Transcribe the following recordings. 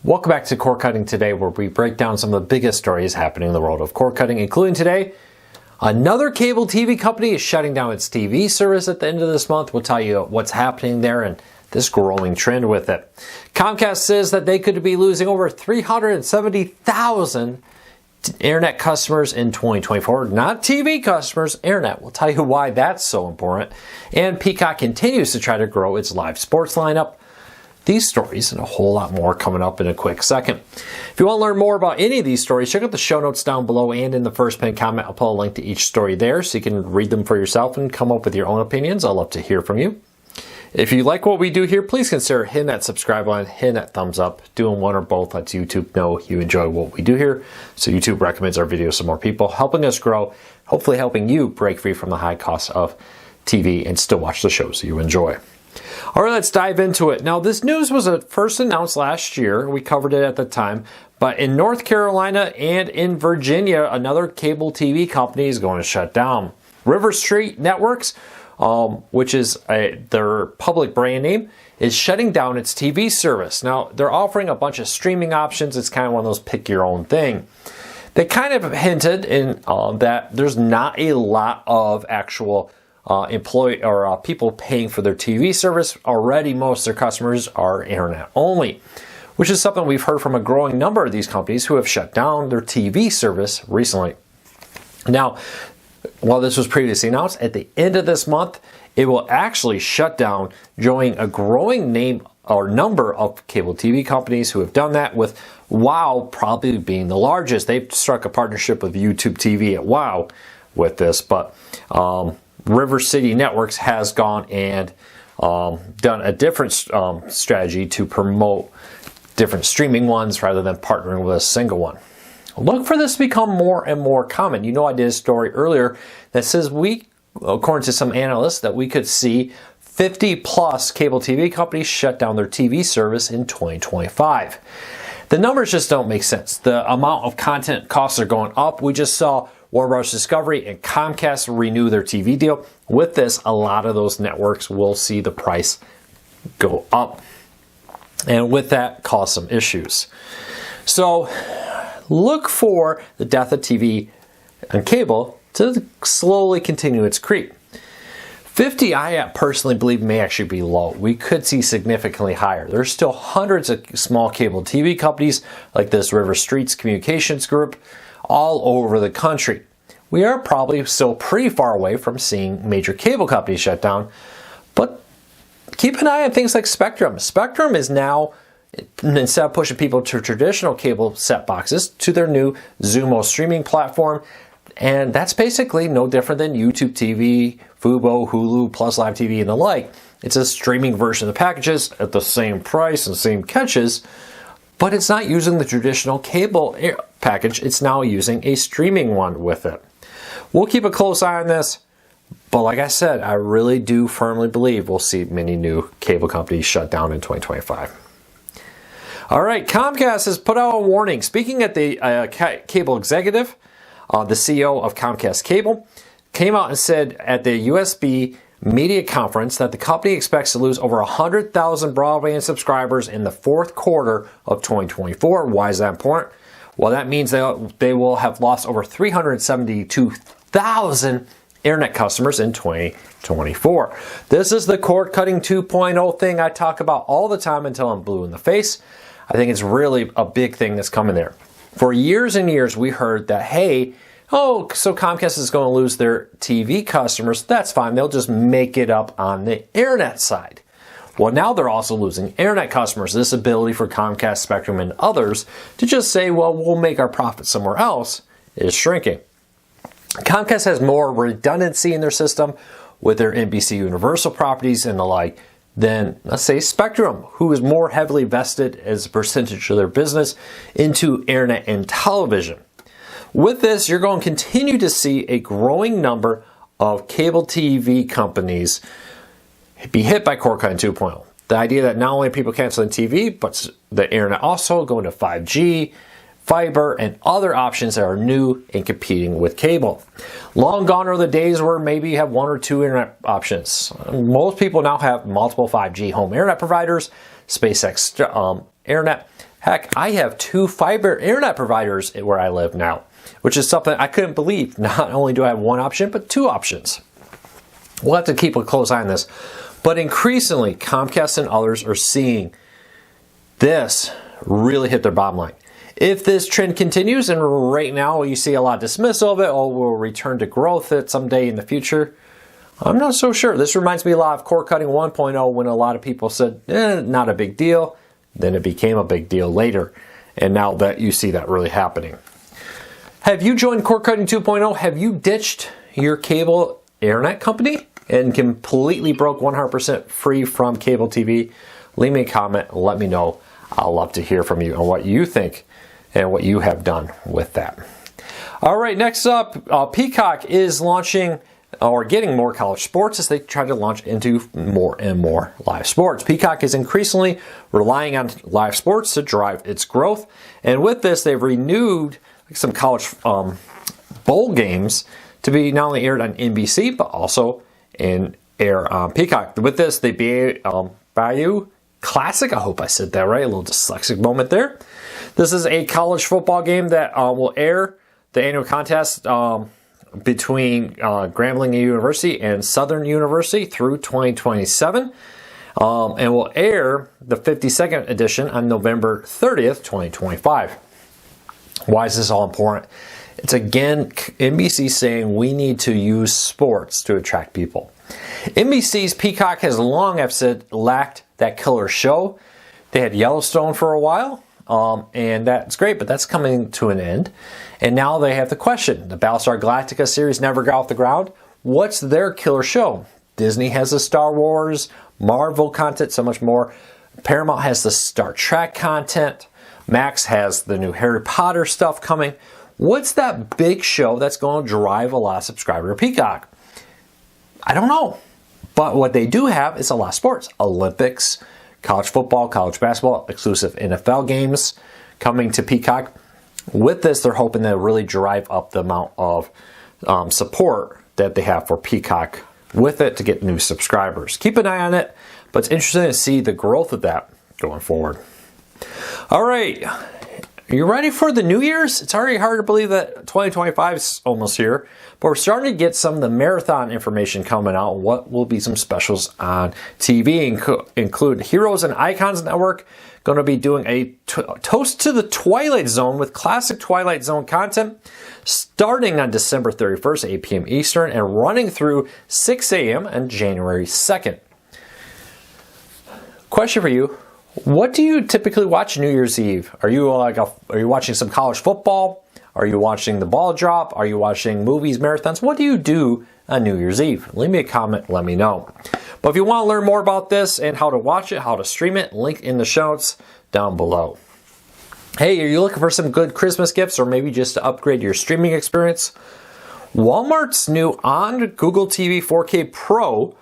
Welcome back to Cord Cutting Today, where we break down some of the biggest stories happening in the world of cord cutting, including today, another cable TV company is shutting down its TV service at the end of this month. We'll tell you what's happening there and this growing trend with it. Comcast says that they could be losing over 370,000 internet customers in 2024. Not TV customers, internet. We'll tell you why that's so important. And Peacock continues to try to grow its live sports lineup. These stories and a whole lot more coming up in a quick second. If you want to learn more about any of these stories, check out the show notes down below and in the first pinned comment. I'll put a link to each story there so you can read them for yourself and come up with your own opinions. I'd love to hear from you. If you like what we do here, please consider hitting that subscribe button, hitting that thumbs up. Doing one or both lets YouTube know you enjoy what we do here, so YouTube recommends our videos to more people, helping us grow, hopefully helping you break free from the high cost of TV and still watch the shows you enjoy. All right, let's dive into it. Now, this news was first announced last year. We covered it at the time. But in North Carolina and in Virginia, another cable TV company is going to shut down. River Street Networks, which is their public brand name, is shutting down its TV service. Now, they're offering a bunch of streaming options. It's kind of one of those pick your own thing. They kind of hinted in that there's not a lot of actual people paying for their TV service. Already, most of their customers are internet only, which is something we've heard from a growing number of these companies who have shut down their TV service recently. Now, while this was previously announced, at the end of this month, it will actually shut down, joining a growing number of cable TV companies who have done that, with WOW probably being the largest. They've struck a partnership with YouTube TV at WOW with this, but River City Networks has gone and done a different strategy to promote different streaming ones rather than partnering with a single one. Look for this to become more and more common. You know, I did a story earlier that says according to some analysts, that we could see 50 plus cable TV companies shut down their TV service in 2025. The numbers just don't make sense. The amount of content costs are going up. We just saw Warner Bros. Discovery and Comcast renew their TV deal. With this, a lot of those networks will see the price go up. And with that, cause some issues. So look for the death of TV and cable to slowly continue its creep. 50, I personally believe, may actually be low. We could see significantly higher. There's still hundreds of small cable TV companies like this River Streets Communications Group all over the country. We are probably still pretty far away from seeing major cable companies shut down, but keep an eye on things like Spectrum. Spectrum is now, instead of pushing people to traditional cable set boxes, to their new Xumo streaming platform, and that's basically no different than YouTube TV, Fubo, Hulu, Plus Live TV, and the like. It's a streaming version of the packages at the same price and same catches, but it's not using the traditional cable package. It's now using a streaming one with it. We'll keep a close eye on this, but like I said, I really do firmly believe we'll see many new cable companies shut down in 2025. All right, Comcast has put out a warning. Speaking at the cable executive, the CEO of Comcast Cable came out and said at the USB media conference that the company expects to lose over 100,000 broadband subscribers in the fourth quarter of 2024. Why is that important? Well, that means they will have lost over 372,000 internet customers in 2024. This is the cord cutting 2.0 thing I talk about all the time until I'm blue in the face. I think it's really a big thing that's coming there. For years and years, we heard that, so Comcast is going to lose their TV customers. That's fine. They'll just make it up on the internet side. Well, now they're also losing internet customers. This ability for Comcast, Spectrum, and others to just say, well, we'll make our profit somewhere else is shrinking. Comcast has more redundancy in their system with their NBC Universal properties and the like than, let's say, Spectrum, who is more heavily vested as a percentage of their business into internet and television. With this, you're going to continue to see a growing number of cable TV companies be hit by cord cutting 2.0. The idea that not only are people canceling TV, but the internet also going to 5G, fiber, and other options that are new and competing with cable. Long gone are the days where maybe you have one or two internet options. Most people now have multiple 5G home internet providers, SpaceX internet. Heck, I have 2 fiber internet providers where I live now, which is something I couldn't believe. Not only do I have 1 option, but 2 options. We'll have to keep a close eye on this. But increasingly, Comcast and others are seeing this really hit their bottom line. If this trend continues, and right now you see a lot of dismissal of it, or will return to growth at some day in the future, I'm not so sure. This reminds me a lot of cord cutting 1.0 when a lot of people said, not a big deal. Then it became a big deal later. And now that you see that really happening. Have you joined cord cutting 2.0? Have you ditched your cable internet company and completely broke 100% free from cable TV? Leave me a comment and let me know. I'll love to hear from you on what you think and what you have done with that. All right, next up, Peacock is launching or getting more college sports as they try to launch into more and more live sports. Peacock is increasingly relying on live sports to drive its growth. And with this, they've renewed some college bowl games to be not only aired on NBC, but also in air on Peacock. With this, the Bayou Classic, I hope I said that right, a little dyslexic moment there. This is a college football game that will air the annual contest between Grambling University and Southern University through 2027, and will air the 52nd edition on November 30th, 2025. Why is this all important? It's again NBC saying we need to use sports to attract people. NBC's Peacock has long, I've said, lacked that killer show. They had Yellowstone for a while, and that's great, but that's coming to an end. And now they have the question. The Battlestar Galactica series never got off the ground. What's their killer show? Disney has the Star Wars, Marvel content, so much more. Paramount has the Star Trek content. Max has the new Harry Potter stuff coming. What's that big show that's going to drive a lot of subscribers to Peacock? I don't know. But what they do have is a lot of sports. Olympics, college football, college basketball, exclusive NFL games coming to Peacock. With this, they're hoping to really drive up the amount of support that they have for Peacock with it to get new subscribers. Keep an eye on it, but it's interesting to see the growth of that going forward. All right. Are you ready for the New Year's? It's already hard to believe that 2025 is almost here, but we're starting to get some of the marathon information coming out. What will be some specials on TV include Heroes and Icons Network going to be doing a Toast to the Twilight Zone with classic Twilight Zone content starting on December 31st, 8 p.m. Eastern, and running through 6 a.m. on January 2nd. Question for you. What do you typically watch New Year's Eve? Are you watching some college football? Are you watching the ball drop? Are you watching movies, marathons? What do you do on New Year's Eve? Leave me a comment, let me know. But if you want to learn more about this and how to watch it, how to stream it, link in the show notes down below. Hey, are you looking for some good Christmas gifts or maybe just to upgrade your streaming experience? Walmart's new on Google TV 4K Pro,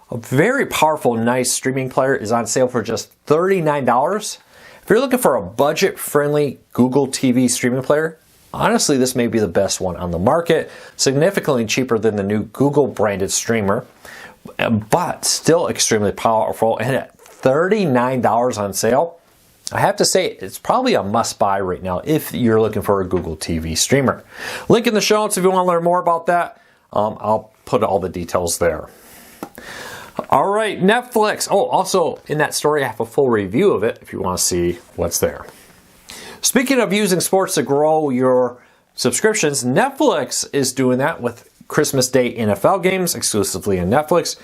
a very powerful, nice streaming player, is on sale for just $39. If you're looking for a budget-friendly Google TV streaming player, honestly, this may be the best one on the market. Significantly cheaper than the new Google-branded streamer, but still extremely powerful. And at $39 on sale, I have to say it's probably a must-buy right now if you're looking for a Google TV streamer. Link in the show notes if you want to learn more about that. I'll put all the details there. All right, Netflix. Oh, also in that story, I have a full review of it if you want to see what's there. Speaking of using sports to grow your subscriptions, Netflix is doing that with Christmas Day NFL games exclusively on Netflix.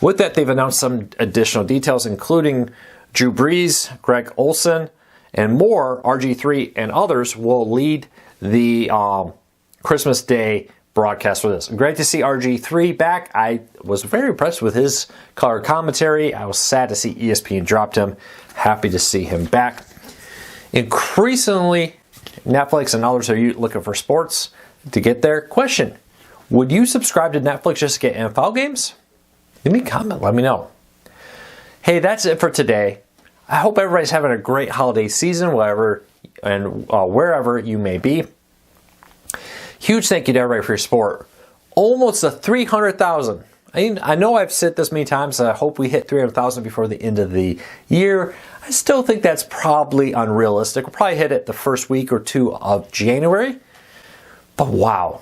With that, they've announced some additional details, including Drew Brees, Greg Olsen, and more. RG3 and others will lead the Christmas Day broadcast for this. Great to see RG3 back. I was very impressed with his color commentary. I was sad to see ESPN dropped him. Happy to see him back. Increasingly, Netflix and others are looking for sports to get there. Question, would you subscribe to Netflix just to get NFL games? Leave me a comment. Let me know. Hey, that's it for today. I hope everybody's having a great holiday season, wherever you may be. Huge thank you to everybody for your support. Almost 300,000. I know I've said this many times, I hope we hit 300,000 before the end of the year. I still think that's probably unrealistic. We'll probably hit it the first week or two of January. But wow,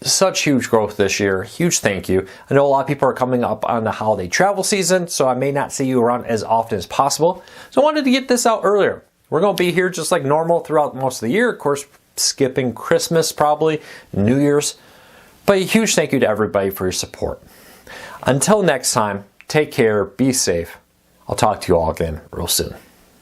such huge growth this year. Huge thank you. I know a lot of people are coming up on the holiday travel season, so I may not see you around as often as possible. So I wanted to get this out earlier. We're going to be here just like normal throughout most of the year. Of course, skipping Christmas probably, New Year's. But a huge thank you to everybody for your support. Until next time, take care, be safe. I'll talk to you all again real soon.